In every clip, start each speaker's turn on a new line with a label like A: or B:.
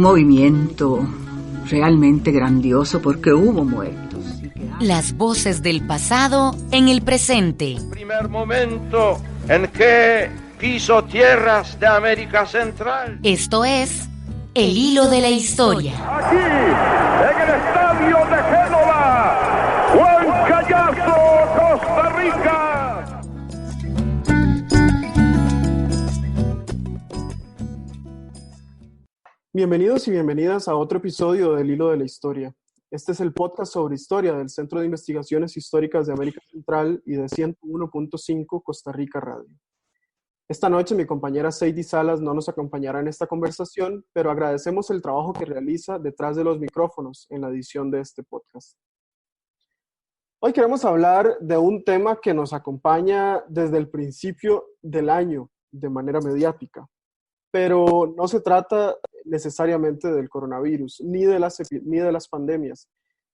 A: movimiento realmente grandioso porque hubo muertos.
B: Las voces del pasado en el presente.
C: El primer momento en que piso tierras de América Central.
B: Esto es El Hilo de la Historia.
C: Aquí, en el estadio de Génova, Huancayazo, Costa Rica.
D: Bienvenidos y bienvenidas a otro episodio del Hilo de la Historia. Este es el podcast sobre historia del Centro de Investigaciones Históricas de América Central y de 101.5 Costa Rica Radio. Esta noche mi compañera Seidy Salas no nos acompañará en esta conversación, pero agradecemos el trabajo que realiza detrás de los micrófonos en la edición de este podcast. Hoy queremos hablar de un tema que nos acompaña desde el principio del año de manera mediática, pero no se trata necesariamente del coronavirus ni de las pandemias,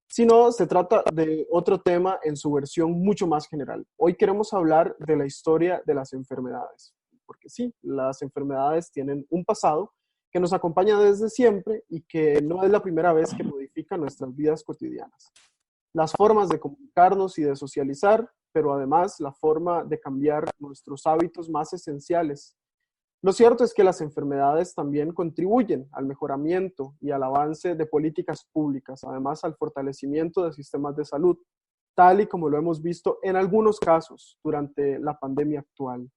D: sino se trata de otro tema en su versión mucho más general. Hoy queremos hablar de la historia de las enfermedades, porque sí, las enfermedades tienen un pasado que nos acompaña desde siempre y que no es la primera vez que modifica nuestras vidas cotidianas. Las formas de comunicarnos y de socializar, pero además la forma de cambiar nuestros hábitos más esenciales. Lo cierto es que las enfermedades también contribuyen al mejoramiento y al avance de políticas públicas, además al fortalecimiento de sistemas de salud, tal y como lo hemos visto en algunos casos durante la pandemia actual.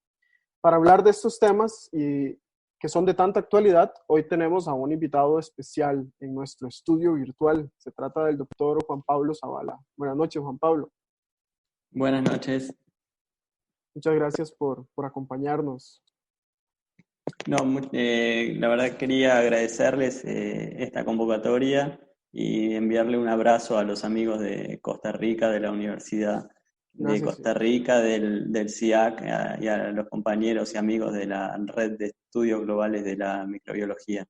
D: Para hablar de estos temas y que son de tanta actualidad, hoy tenemos a un invitado especial en nuestro estudio virtual. Se trata del doctor Juan Pablo Zavala. Buenas noches, Juan Pablo.
E: Buenas noches.
D: Muchas gracias por acompañarnos.
E: No, la verdad quería agradecerles esta convocatoria y enviarle un abrazo a los amigos de Costa Rica, de la Universidad de Costa Rica, del CIAC, y a los compañeros y amigos de la Red de Estudios Globales de la Microbiología.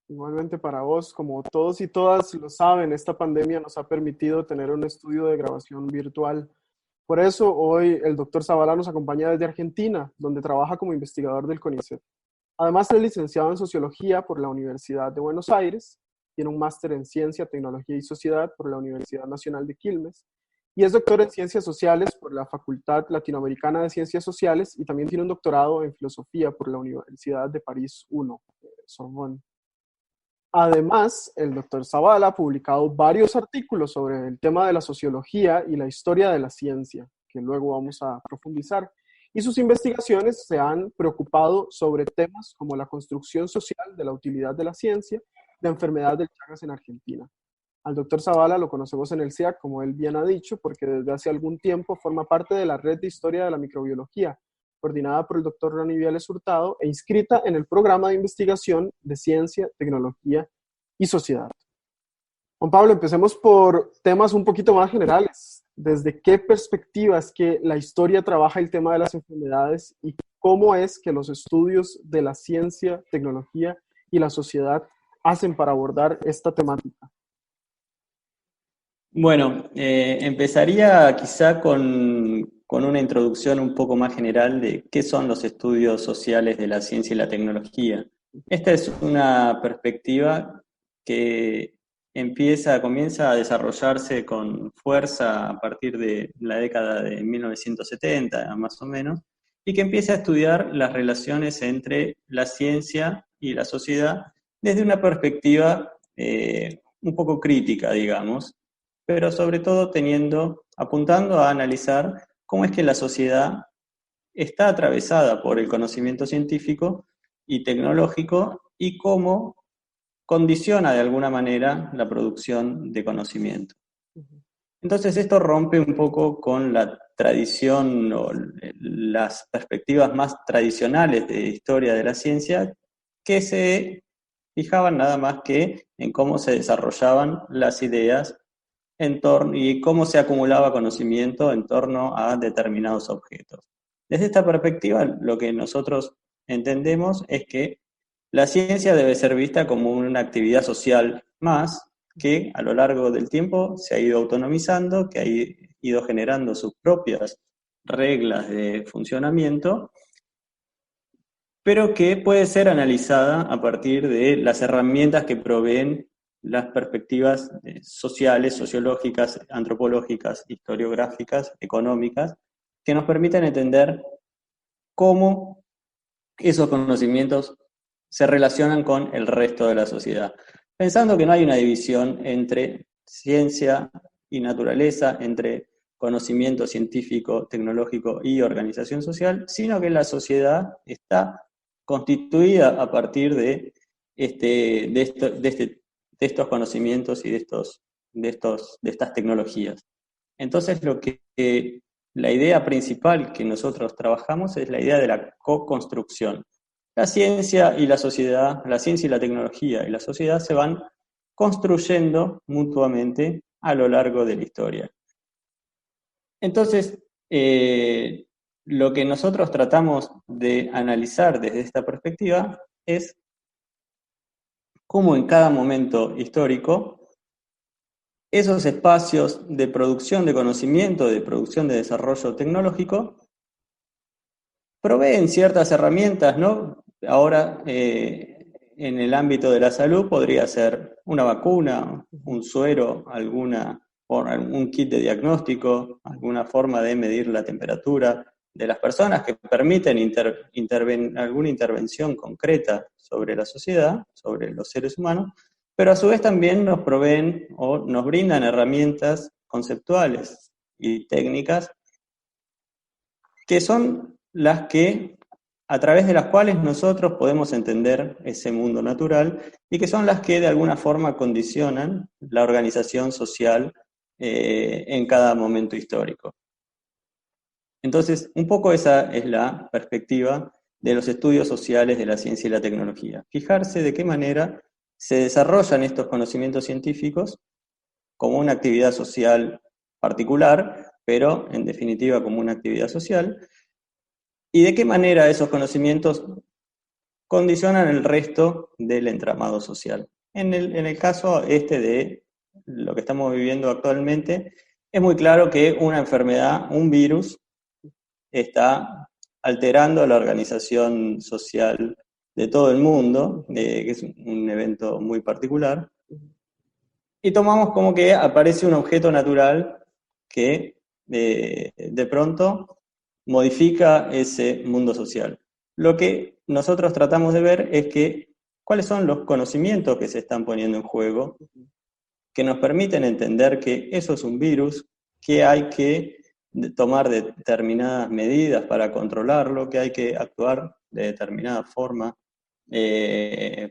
D: Igualmente para vos, como todos y todas lo saben, esta pandemia nos ha permitido tener un estudio de grabación virtual. Por eso hoy el doctor Zavala nos acompaña desde Argentina, donde trabaja como investigador del CONICET. Además es licenciado en Sociología por la Universidad de Buenos Aires, tiene un máster en Ciencia, Tecnología y Sociedad por la Universidad Nacional de Quilmes, y es doctor en Ciencias Sociales por la Facultad Latinoamericana de Ciencias Sociales, y también tiene un doctorado en Filosofía por la Universidad de París I, Sorbonne. Además, el doctor Zavala ha publicado varios artículos sobre el tema de la sociología y la historia de la ciencia, que luego vamos a profundizar. Y sus investigaciones se han preocupado sobre temas como la construcción social de la utilidad de la ciencia, la enfermedad del Chagas en Argentina. Al doctor Zavala lo conocemos en el CIAC, como él bien ha dicho, porque desde hace algún tiempo forma parte de la Red de Historia de la Microbiología, coordinada por el doctor Ronnie Viales Hurtado e inscrita en el programa de investigación de Ciencia, Tecnología y Sociedad. Juan Pablo, empecemos por temas un poquito más generales. ¿Desde qué perspectiva es que la historia trabaja el tema de las enfermedades y cómo es que los estudios de la ciencia, tecnología y la sociedad hacen para abordar esta temática?
E: Bueno, empezaría quizá con una introducción un poco más general de qué son los estudios sociales de la ciencia y la tecnología. Esta es una perspectiva que comienza a desarrollarse con fuerza a partir de la década de 1970, más o menos, y que empieza a estudiar las relaciones entre la ciencia y la sociedad desde una perspectiva un poco crítica, digamos, pero sobre todo apuntando a analizar cómo es que la sociedad está atravesada por el conocimiento científico y tecnológico y cómo condiciona de alguna manera la producción de conocimiento. Entonces esto rompe un poco con la tradición o las perspectivas más tradicionales de historia de la ciencia, que se fijaban nada más que en cómo se desarrollaban las ideas y cómo se acumulaba conocimiento en torno a determinados objetos. Desde esta perspectiva, lo que nosotros entendemos es que la ciencia debe ser vista como una actividad social más que a lo largo del tiempo se ha ido autonomizando, que ha ido generando sus propias reglas de funcionamiento, pero que puede ser analizada a partir de las herramientas que proveen las perspectivas sociales, sociológicas, antropológicas, historiográficas, económicas, que nos permiten entender cómo esos conocimientos se relacionan con el resto de la sociedad. Pensando que no hay una división entre ciencia y naturaleza, entre conocimiento científico, tecnológico y organización social, sino que la sociedad está constituida a partir de estos conocimientos y de estas tecnologías. Entonces, la idea principal que nosotros trabajamos es la idea de la co-construcción. La ciencia y la sociedad, la ciencia y la tecnología y la sociedad se van construyendo mutuamente a lo largo de la historia. Entonces, lo que nosotros tratamos de analizar desde esta perspectiva es cómo en cada momento histórico esos espacios de producción de conocimiento, de producción de desarrollo tecnológico, proveen ciertas herramientas, ¿no? Ahora, en el ámbito de la salud podría ser una vacuna, un suero, un kit de diagnóstico, alguna forma de medir la temperatura de las personas que permiten alguna intervención concreta sobre la sociedad, sobre los seres humanos, pero a su vez también nos proveen o nos brindan herramientas conceptuales y técnicas que son las que, a través de las cuales nosotros podemos entender ese mundo natural y que son las que de alguna forma condicionan la organización social en cada momento histórico. Entonces, un poco esa es la perspectiva de los estudios sociales de la ciencia y la tecnología. Fijarse de qué manera se desarrollan estos conocimientos científicos como una actividad social particular, pero en definitiva como una actividad social, y de qué manera esos conocimientos condicionan el resto del entramado social. En el caso de lo que estamos viviendo actualmente, es muy claro que una enfermedad, un virus, está alterando la organización social de todo el mundo, que es un evento muy particular, y tomamos como que aparece un objeto natural que de pronto modifica ese mundo social. Lo que nosotros tratamos de ver es cuáles son los conocimientos que se están poniendo en juego, que nos permiten entender que eso es un virus, que hay que tomar determinadas medidas para controlarlo, que hay que actuar de determinada forma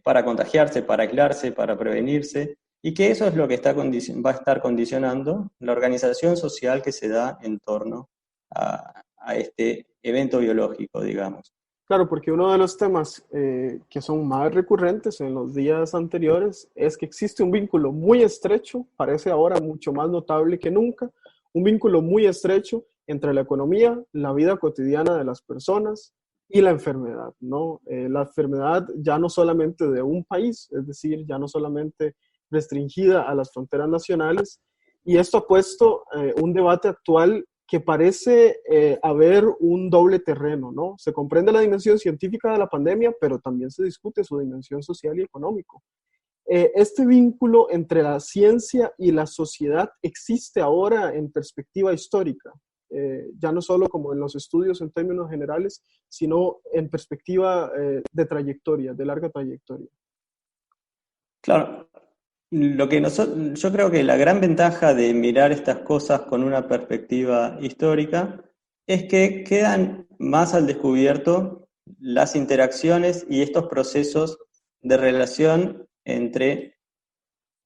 E: para contagiarse, para aislarse, para prevenirse, y que eso es lo que va a estar condicionando la organización social que se da en torno a este evento biológico, digamos.
D: Claro, porque uno de los temas que son más recurrentes en los días anteriores es que existe un vínculo muy estrecho, parece ahora mucho más notable que nunca, un vínculo muy estrecho entre la economía, la vida cotidiana de las personas y la enfermedad, ¿no? La enfermedad ya no solamente de un país, es decir, ya no solamente restringida a las fronteras nacionales, y esto ha puesto un debate actual que parece haber un doble terreno, ¿no? Se comprende la dimensión científica de la pandemia, pero también se discute su dimensión social y económica. Este vínculo entre la ciencia y la sociedad existe ahora en perspectiva histórica, ya no solo como en los estudios en términos generales, sino en perspectiva de trayectoria, de larga trayectoria.
E: Claro. Yo creo que la gran ventaja de mirar estas cosas con una perspectiva histórica es que quedan más al descubierto las interacciones y estos procesos de relación entre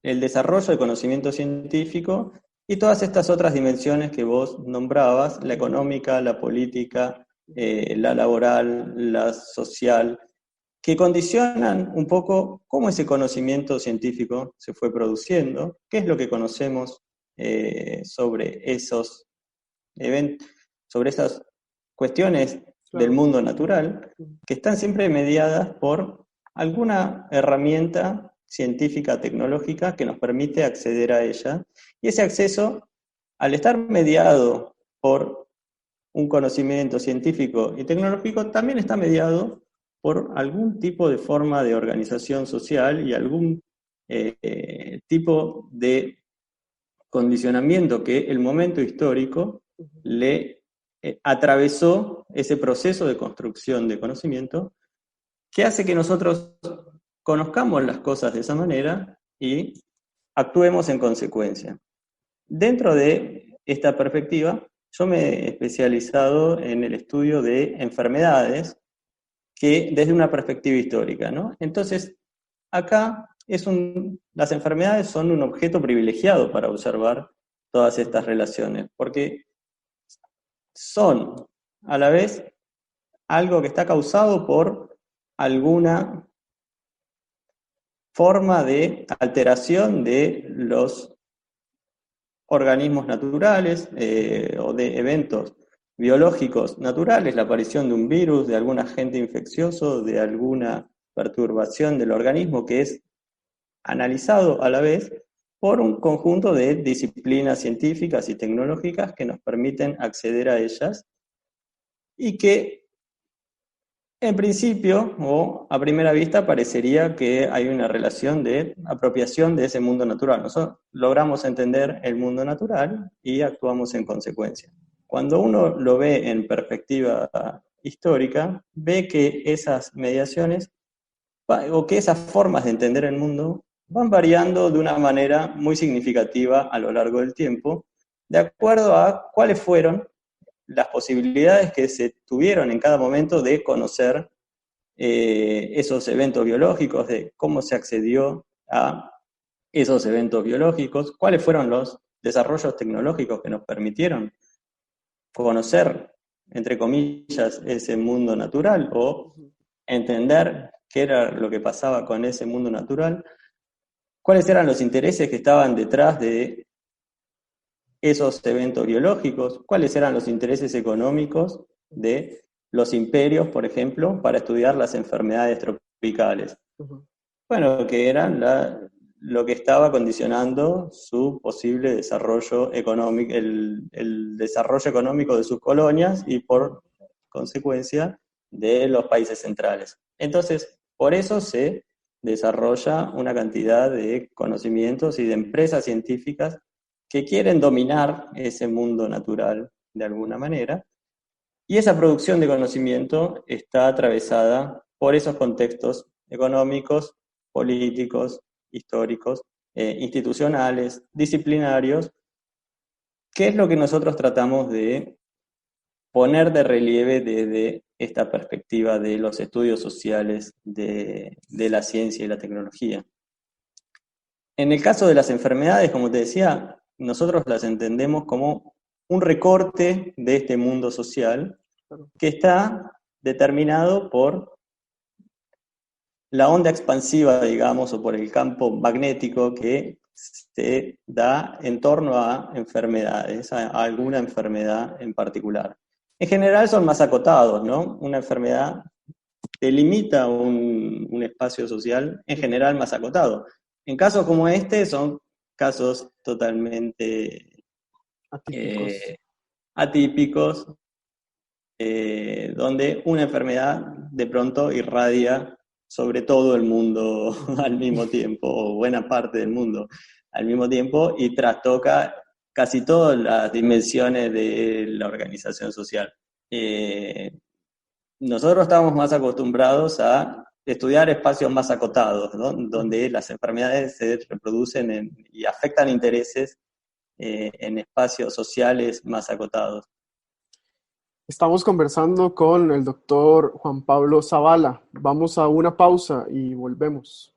E: el desarrollo del conocimiento científico y todas estas otras dimensiones que vos nombrabas, la económica, la política, la laboral, la social, que condicionan un poco cómo ese conocimiento científico se fue produciendo, qué es lo que conocemos sobre esos eventos, sobre esas cuestiones del mundo natural, que están siempre mediadas por alguna herramienta científica, tecnológica, que nos permite acceder a ella. Y ese acceso, al estar mediado por un conocimiento científico y tecnológico, también está mediado por algún tipo de forma de organización social y algún tipo de condicionamiento que el momento histórico le atravesó ese proceso de construcción de conocimiento que hace que nosotros conozcamos las cosas de esa manera y actuemos en consecuencia. Dentro de esta perspectiva, yo me he especializado en el estudio de enfermedades que desde una perspectiva histórica, ¿no? Entonces, acá las enfermedades son un objeto privilegiado para observar todas estas relaciones, porque son a la vez algo que está causado por alguna forma de alteración de los organismos naturales o de eventos biológicos naturales, la aparición de un virus, de algún agente infeccioso, de alguna perturbación del organismo que es analizado a la vez por un conjunto de disciplinas científicas y tecnológicas que nos permiten acceder a ellas y que en principio o a primera vista parecería que hay una relación de apropiación de ese mundo natural. Nosotros logramos entender el mundo natural y actuamos en consecuencia. Cuando uno lo ve en perspectiva histórica, ve que esas mediaciones o que esas formas de entender el mundo van variando de una manera muy significativa a lo largo del tiempo, de acuerdo a cuáles fueron las posibilidades que se tuvieron en cada momento de conocer esos eventos biológicos, de cómo se accedió a esos eventos biológicos, cuáles fueron los desarrollos tecnológicos que nos permitieron conocer, entre comillas, ese mundo natural o entender qué era lo que pasaba con ese mundo natural, cuáles eran los intereses que estaban detrás de esos eventos biológicos, cuáles eran los intereses económicos de los imperios, por ejemplo, para estudiar las enfermedades tropicales. Bueno, que eran lo que estaba condicionando su posible desarrollo económico, el desarrollo económico de sus colonias y por consecuencia de los países centrales. Entonces, por eso se desarrolla una cantidad de conocimientos y de empresas científicas que quieren dominar ese mundo natural de alguna manera, y esa producción de conocimiento está atravesada por esos contextos económicos, políticos, históricos, institucionales, disciplinarios, que es lo que nosotros tratamos de poner de relieve desde esta perspectiva de los estudios sociales de la ciencia y la tecnología. En el caso de las enfermedades, como te decía, nosotros las entendemos como un recorte de este mundo social que está determinado por la onda expansiva, digamos, o por el campo magnético que se da en torno a enfermedades, a alguna enfermedad en particular. En general son más acotados, ¿no? Una enfermedad delimita un espacio social, en general más acotado. En casos como este son casos totalmente atípicos, donde una enfermedad de pronto irradia sobre todo el mundo al mismo tiempo, o buena parte del mundo al mismo tiempo, y trastoca casi todas las dimensiones de la organización social. Nosotros estamos más acostumbrados a estudiar espacios más acotados, ¿no? Donde las enfermedades se reproducen y afectan intereses en espacios sociales más acotados.
D: Estamos conversando con el doctor Juan Pablo Zavala. Vamos a una pausa y volvemos.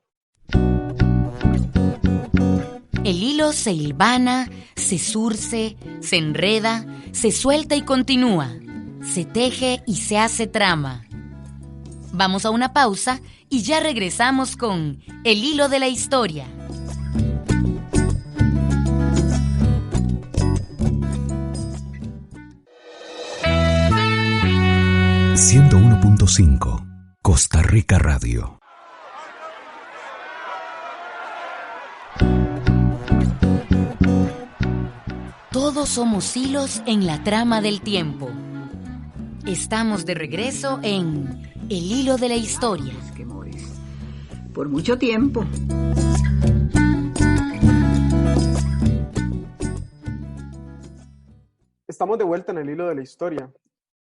B: El hilo se hilvana, se zurce, se enreda, se suelta y continúa, se teje y se hace trama. Vamos a una pausa y ya regresamos con El hilo de la historia.
F: ...101.5... Costa Rica Radio.
B: Todos somos hilos en la trama del tiempo. Estamos de regreso en El Hilo de la Historia.
A: Por mucho tiempo.
D: Estamos de vuelta en El Hilo de la Historia.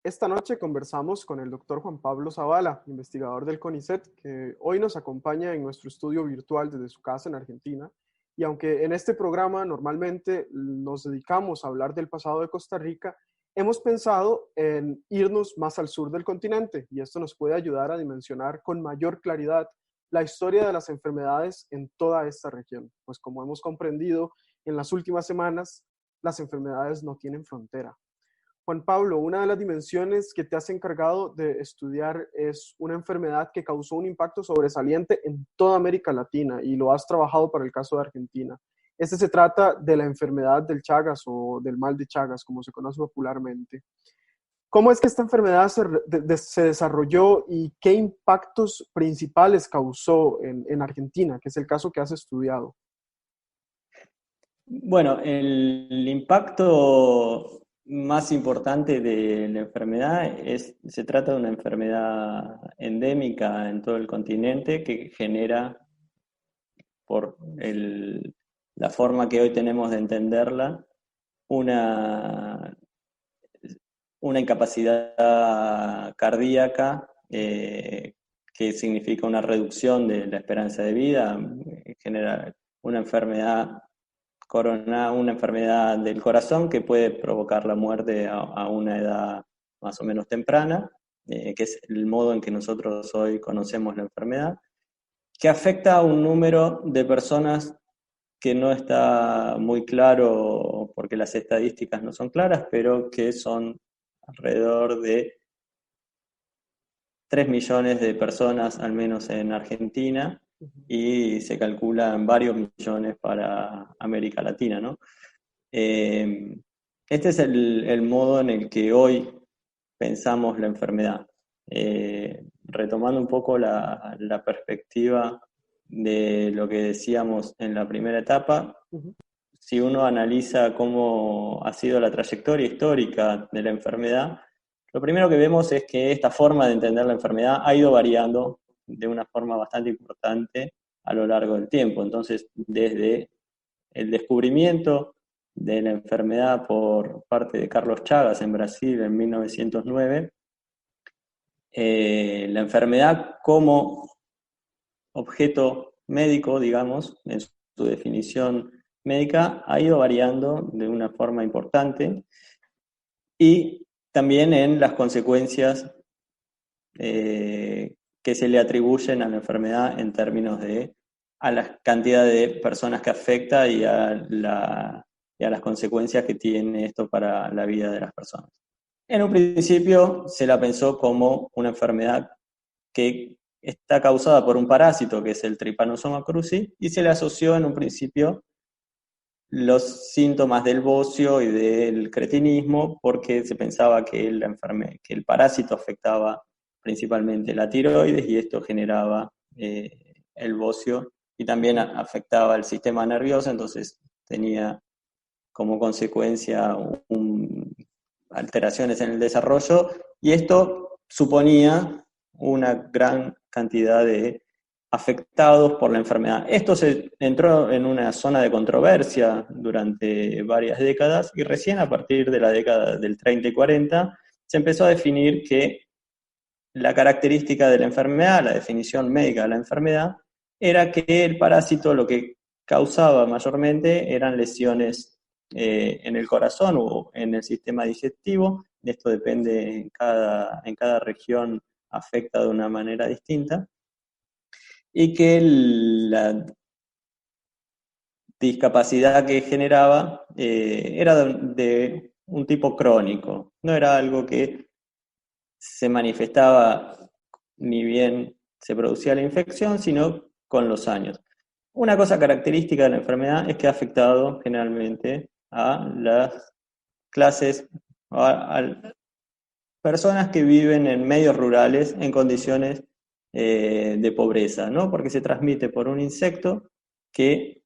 D: Esta noche conversamos con el doctor Juan Pablo Zavala, investigador del CONICET, que hoy nos acompaña en nuestro estudio virtual desde su casa en Argentina. Y aunque en este programa normalmente nos dedicamos a hablar del pasado de Costa Rica, hemos pensado en irnos más al sur del continente, y esto nos puede ayudar a dimensionar con mayor claridad la historia de las enfermedades en toda esta región. Pues como hemos comprendido en las últimas semanas, las enfermedades no tienen frontera. Juan Pablo, una de las dimensiones que te has encargado de estudiar es una enfermedad que causó un impacto sobresaliente en toda América Latina y lo has trabajado para el caso de Argentina. Este se trata de la enfermedad del Chagas o del mal de Chagas, como se conoce popularmente. ¿Cómo es que esta enfermedad se desarrolló y qué impactos principales causó en Argentina, que es el caso que has estudiado?
E: Bueno, el impacto más importante de la enfermedad se trata de una enfermedad endémica en todo el continente que genera, por la forma que hoy tenemos de entenderla, una incapacidad cardíaca que significa una reducción de la esperanza de vida, genera una enfermedad una enfermedad del corazón que puede provocar la muerte a una edad más o menos temprana, que es el modo en que nosotros hoy conocemos la enfermedad, que afecta a un número de personas que no está muy claro porque las estadísticas no son claras, pero que son alrededor de 3 millones de personas, al menos en Argentina, y se calculan varios millones para América Latina, ¿no? Este es el modo en el que hoy pensamos la enfermedad. Retomando un poco la perspectiva de lo que decíamos en la primera etapa, si uno analiza cómo ha sido la trayectoria histórica de la enfermedad, lo primero que vemos es que esta forma de entender la enfermedad ha ido variando de una forma bastante importante a lo largo del tiempo. Entonces, desde el descubrimiento de la enfermedad por parte de Carlos Chagas en Brasil en 1909, la enfermedad como objeto médico, digamos, en su definición médica, ha ido variando de una forma importante y también en las consecuencias que se le atribuyen a la enfermedad en términos a la cantidad de personas que afecta y a las consecuencias que tiene esto para la vida de las personas. En un principio se la pensó como una enfermedad que está causada por un parásito que es el Trypanosoma cruzi y se le asoció en un principio los síntomas del bocio y del cretinismo porque se pensaba que el parásito afectaba principalmente la tiroides y esto generaba el bocio y también afectaba el sistema nervioso, entonces tenía como consecuencia alteraciones en el desarrollo y esto suponía una gran cantidad de afectados por la enfermedad. Esto se entró en una zona de controversia durante varias décadas y recién a partir de la década del 30 y 40 se empezó a definir que la característica de la enfermedad, la definición médica de la enfermedad, era que el parásito lo que causaba mayormente eran lesiones en el corazón o en el sistema digestivo. Esto depende en cada región, afecta de una manera distinta. Y que la discapacidad que generaba era de un tipo crónico, no era algo que se manifestaba ni bien se producía la infección, sino con los años. Una cosa característica de la enfermedad es que ha afectado generalmente a las clases, a personas que viven en medios rurales en condiciones de pobreza, ¿no? Porque se transmite por un insecto que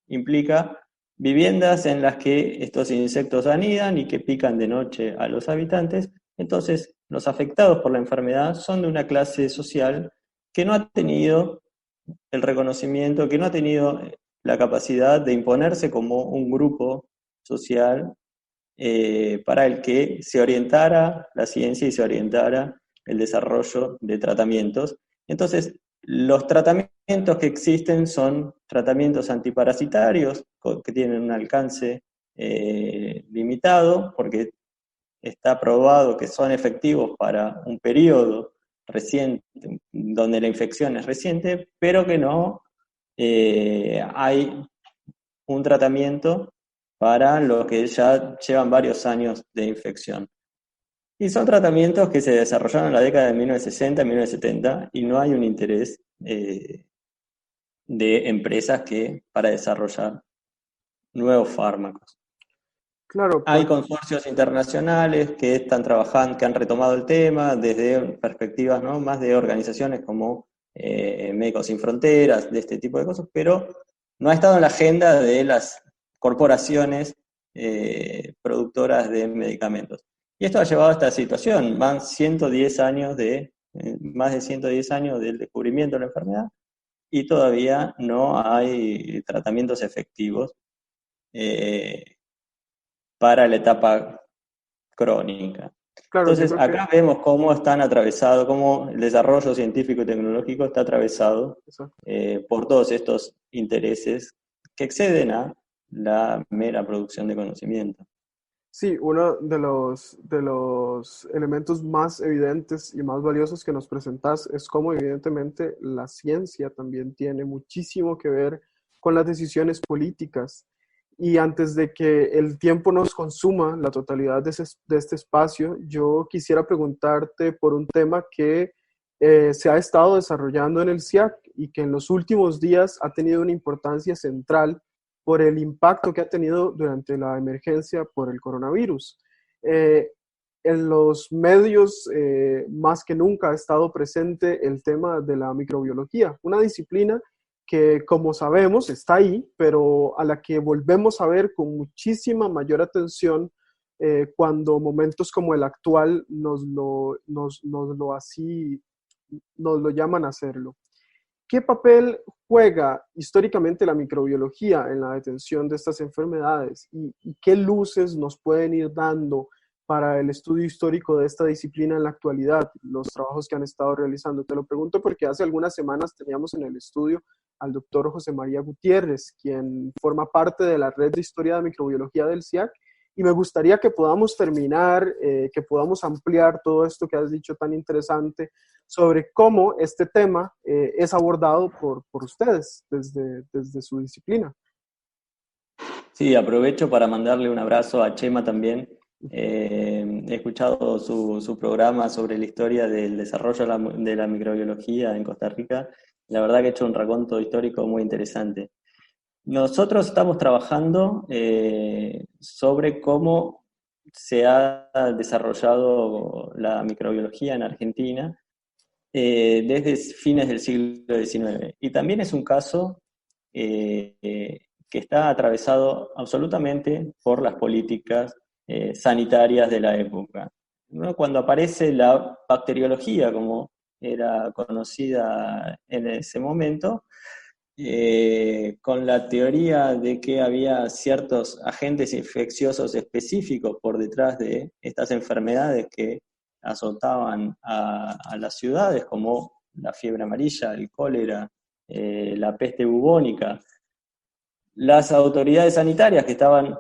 E: implica viviendas en las que estos insectos anidan y que pican de noche a los habitantes. Entonces, los afectados por la enfermedad son de una clase social que no ha tenido el reconocimiento, que no ha tenido la capacidad de imponerse como un grupo social para el que se orientara la ciencia y se orientara el desarrollo de tratamientos. Entonces, los tratamientos que existen son tratamientos antiparasitarios que tienen un alcance limitado, porque está probado que son efectivos para un periodo reciente, donde la infección es reciente, pero que no hay un tratamiento para los que ya llevan varios años de infección. Y son tratamientos que se desarrollaron en la década de 1960, 1970, y no hay un interés de empresas para desarrollar nuevos fármacos.
D: Claro,
E: Hay consorcios internacionales que están trabajando, que han retomado el tema desde perspectivas, ¿no?, más de organizaciones como Médicos Sin Fronteras, de este tipo de cosas, pero no ha estado en la agenda de las corporaciones productoras de medicamentos. Y esto ha llevado a esta situación. Van 110 años más de 110 años del descubrimiento de la enfermedad y todavía no hay tratamientos efectivos para la etapa crónica.
D: claro,
E: Entonces, acá vemos cómo están atravesados, cómo el desarrollo científico y tecnológico está atravesado por todos estos intereses que exceden a la mera producción de conocimiento.
D: Sí, uno de los elementos más evidentes y más valiosos que nos presentás es cómo evidentemente la ciencia también tiene muchísimo que ver con las decisiones políticas. Y antes de que el tiempo nos consuma la totalidad de este espacio, yo quisiera preguntarte por un tema que se ha estado desarrollando en el CIAC y que en los últimos días ha tenido una importancia central por el impacto que ha tenido durante la emergencia por el coronavirus. En los medios, más que nunca, ha estado presente el tema de la microbiología, una disciplina que, como sabemos, está ahí, pero a la que volvemos a ver con muchísima mayor atención cuando momentos como el actual nos lo llaman a hacerlo. ¿Qué papel juega históricamente la microbiología en la detención de estas enfermedades y qué luces nos pueden ir dando para el estudio histórico de esta disciplina en la actualidad, los trabajos que han estado realizando? Te lo pregunto porque hace algunas semanas teníamos en el estudio al doctor José María Gutiérrez, quien forma parte de la red de historia de microbiología del CIAC, y me gustaría que podamos terminar, que podamos ampliar todo esto que has dicho tan interesante sobre cómo este tema es abordado por ustedes desde su disciplina.
E: Sí, aprovecho para mandarle un abrazo a Chema también. He escuchado su programa sobre la historia del desarrollo de la microbiología en Costa Rica. La verdad que ha hecho un raconto histórico muy interesante. Nosotros estamos trabajando sobre cómo se ha desarrollado la microbiología en Argentina desde fines del siglo XIX. Y también es un caso que está atravesado absolutamente por las políticas sanitarias de la época, ¿no? Cuando aparece la bacteriología, como era conocida en ese momento, con la teoría de que había ciertos agentes infecciosos específicos por detrás de estas enfermedades que azotaban a las ciudades, como la fiebre amarilla, el cólera, la peste bubónica. Las autoridades sanitarias que estaban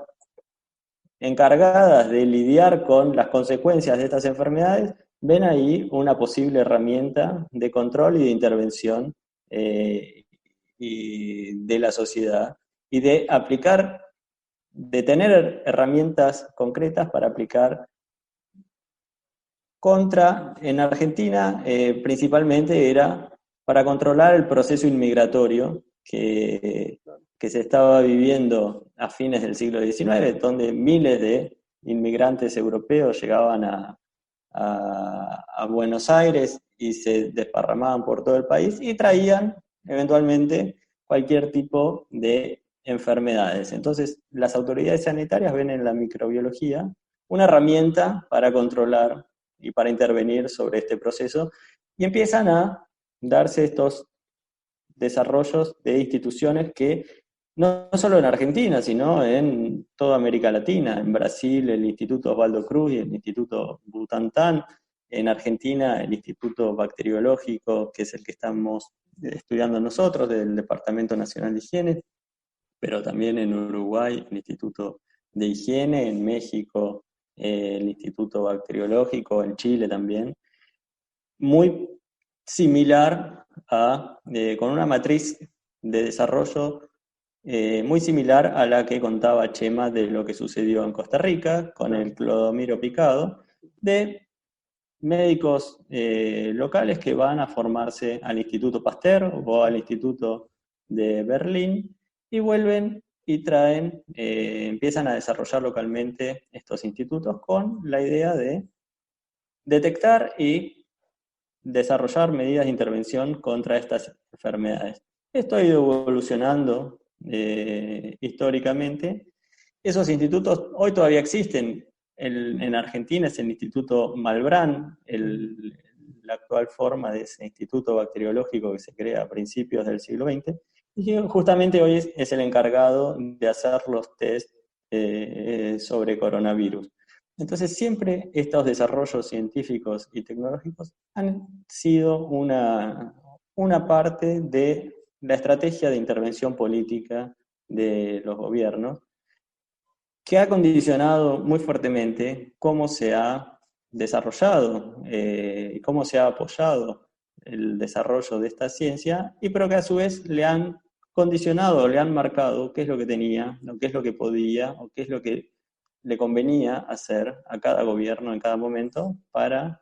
E: encargadas de lidiar con las consecuencias de estas enfermedades ven ahí una posible herramienta de control y de intervención y de la sociedad, y de aplicar, de tener herramientas concretas para aplicar en Argentina principalmente era para controlar el proceso inmigratorio que se estaba viviendo a fines del siglo XIX, donde miles de inmigrantes europeos llegaban a Buenos Aires y se desparramaban por todo el país y traían eventualmente cualquier tipo de enfermedades. Entonces, las autoridades sanitarias ven en la microbiología una herramienta para controlar y para intervenir sobre este proceso, y empiezan a darse estos desarrollos de instituciones que no solo en Argentina, sino en toda América Latina, en Brasil el Instituto Osvaldo Cruz y el Instituto Butantan, en Argentina el Instituto Bacteriológico, que es el que estamos estudiando nosotros, del Departamento Nacional de Higiene, pero también en Uruguay el Instituto de Higiene, en México el Instituto Bacteriológico, en Chile también, muy similar con una matriz de desarrollo muy similar a la que contaba Chema de lo que sucedió en Costa Rica con el clodomiro picado, de médicos locales que van a formarse al Instituto Pasteur o al Instituto de Berlín y vuelven y traen, empiezan a desarrollar localmente estos institutos con la idea de detectar y desarrollar medidas de intervención contra estas enfermedades. Esto ha ido evolucionando históricamente. Esos institutos hoy todavía existen. En Argentina es el Instituto Malbrán, la actual forma de ese instituto bacteriológico que se crea a principios del siglo XX, y que justamente hoy es el encargado de hacer los test sobre coronavirus. Entonces siempre estos desarrollos científicos y tecnológicos han sido una parte de la estrategia de intervención política de los gobiernos, que ha condicionado muy fuertemente cómo se ha desarrollado y cómo se ha apoyado el desarrollo de esta ciencia, pero que a su vez le han condicionado, le han marcado qué es lo que tenía, qué es lo que podía, o qué es lo que le convenía hacer a cada gobierno en cada momento para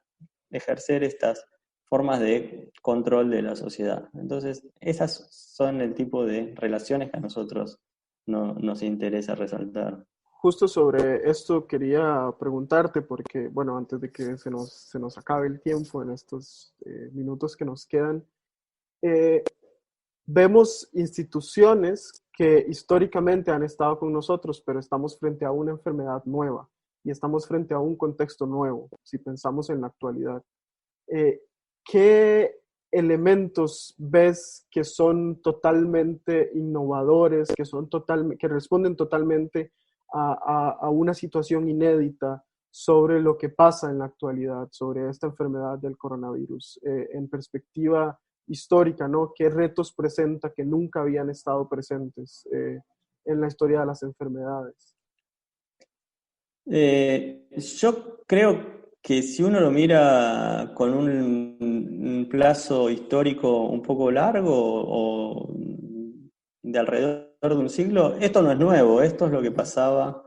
E: ejercer estas formas de control de la sociedad. Entonces, esas son el tipo de relaciones que a nosotros nos interesa resaltar.
D: Justo sobre esto quería preguntarte, porque, bueno, antes de que se nos acabe el tiempo en estos minutos que nos quedan, vemos instituciones que históricamente han estado con nosotros, pero estamos frente a una enfermedad nueva y estamos frente a un contexto nuevo, si pensamos en la actualidad. ¿Qué elementos ves que son totalmente innovadores, que responden totalmente a una situación inédita sobre lo que pasa en la actualidad, sobre esta enfermedad del coronavirus, en perspectiva histórica, ¿no? ¿Qué retos presenta que nunca habían estado presentes en la historia de las enfermedades?
E: Yo creo que si uno lo mira con un plazo histórico un poco largo o de alrededor de un siglo, esto no es nuevo, esto es lo que pasaba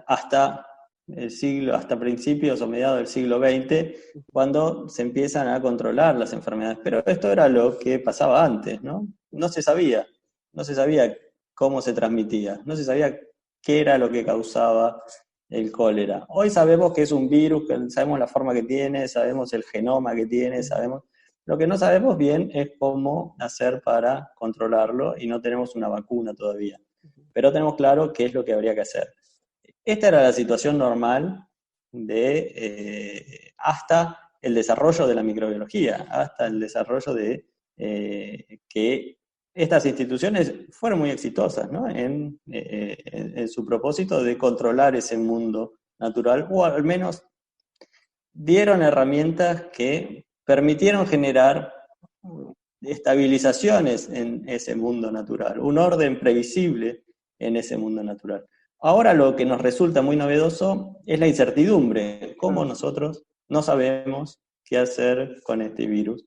E: hasta principios o mediados del siglo XX, cuando se empiezan a controlar las enfermedades. Pero esto era lo que pasaba antes, ¿no? No se sabía cómo se transmitía, no se sabía qué era lo que causaba el cólera. Hoy sabemos que es un virus, sabemos la forma que tiene, sabemos el genoma que tiene, sabemos. Lo que no sabemos bien es cómo hacer para controlarlo y no tenemos una vacuna todavía. Pero tenemos claro qué es lo que habría que hacer. Esta era la situación normal hasta el desarrollo de la microbiología, hasta el desarrollo de que estas instituciones fueron muy exitosas, ¿no? en su propósito de controlar ese mundo natural, o al menos dieron herramientas que permitieron generar estabilizaciones en ese mundo natural, un orden previsible en ese mundo natural. Ahora lo que nos resulta muy novedoso es la incertidumbre, cómo nosotros no sabemos qué hacer con este virus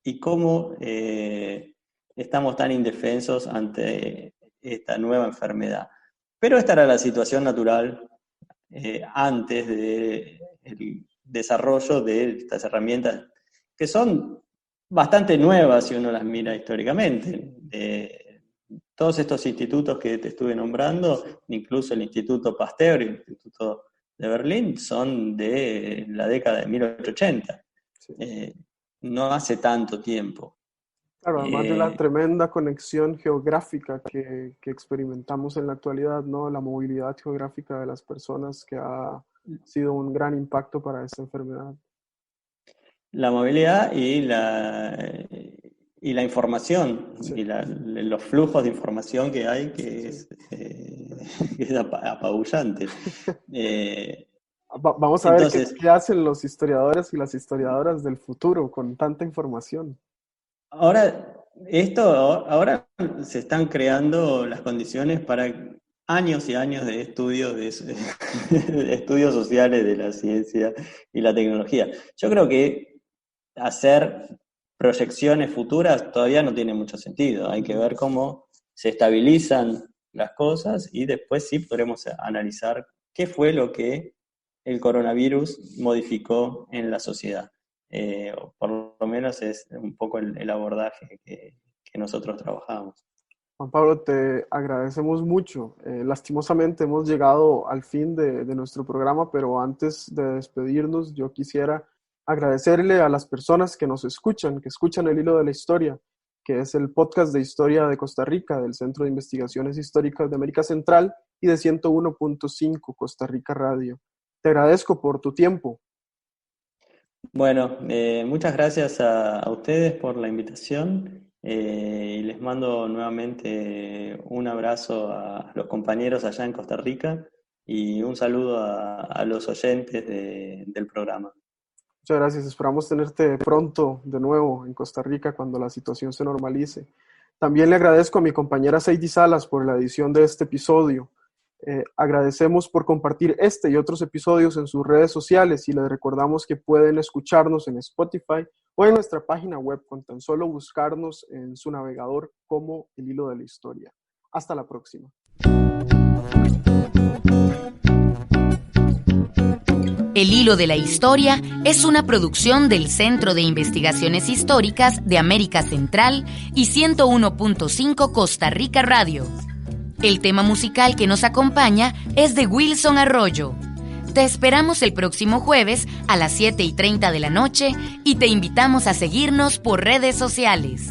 E: y cómo estamos tan indefensos ante esta nueva enfermedad. Pero esta era la situación natural antes del desarrollo de estas herramientas que son bastante nuevas si uno las mira históricamente. Todos estos institutos que te estuve nombrando, incluso el Instituto Pasteur y el Instituto de Berlín, son de la década de 1880. Sí. No hace tanto tiempo.
D: Claro, además de la tremenda conexión geográfica que experimentamos en la actualidad, ¿no? La movilidad geográfica de las personas que ha sido un gran impacto para esta enfermedad.
E: La movilidad y la información,
D: Sí.
E: y los flujos de información que hay, que es apabullante.
D: Vamos a ver
E: Entonces,
D: qué hacen los historiadores y las historiadoras del futuro con tanta información.
E: ahora se están creando las condiciones para años y años de estudios de estudios sociales de la ciencia y la tecnología. Yo creo que hacer proyecciones futuras todavía no tiene mucho sentido. Hay que ver cómo se estabilizan las cosas y después sí podremos analizar qué fue lo que el coronavirus modificó en la sociedad. O por lo menos es un poco el abordaje que nosotros trabajamos.
D: Juan Pablo, te agradecemos mucho. Lastimosamente hemos llegado al fin de nuestro programa, pero antes de despedirnos, yo quisiera agradecerle a las personas que nos escuchan, que escuchan El Hilo de la Historia, que es el podcast de historia de Costa Rica, del Centro de Investigaciones Históricas de América Central y de 101.5 Costa Rica Radio. Te agradezco por tu tiempo.
E: Bueno, muchas gracias a ustedes por la invitación y les mando nuevamente un abrazo a los compañeros allá en Costa Rica y un saludo a los oyentes del programa.
D: Muchas gracias. Esperamos tenerte pronto de nuevo en Costa Rica cuando la situación se normalice. También le agradezco a mi compañera Seidy Salas por la edición de este episodio. Agradecemos por compartir este y otros episodios en sus redes sociales y les recordamos que pueden escucharnos en Spotify o en nuestra página web con tan solo buscarnos en su navegador como El Hilo de la Historia. Hasta la próxima.
B: El Hilo de la Historia es una producción del Centro de Investigaciones Históricas de América Central y 101.5 Costa Rica Radio. El tema musical que nos acompaña es de Wilson Arroyo. Te esperamos el próximo jueves a las 7:30 de la noche y te invitamos a seguirnos por redes sociales.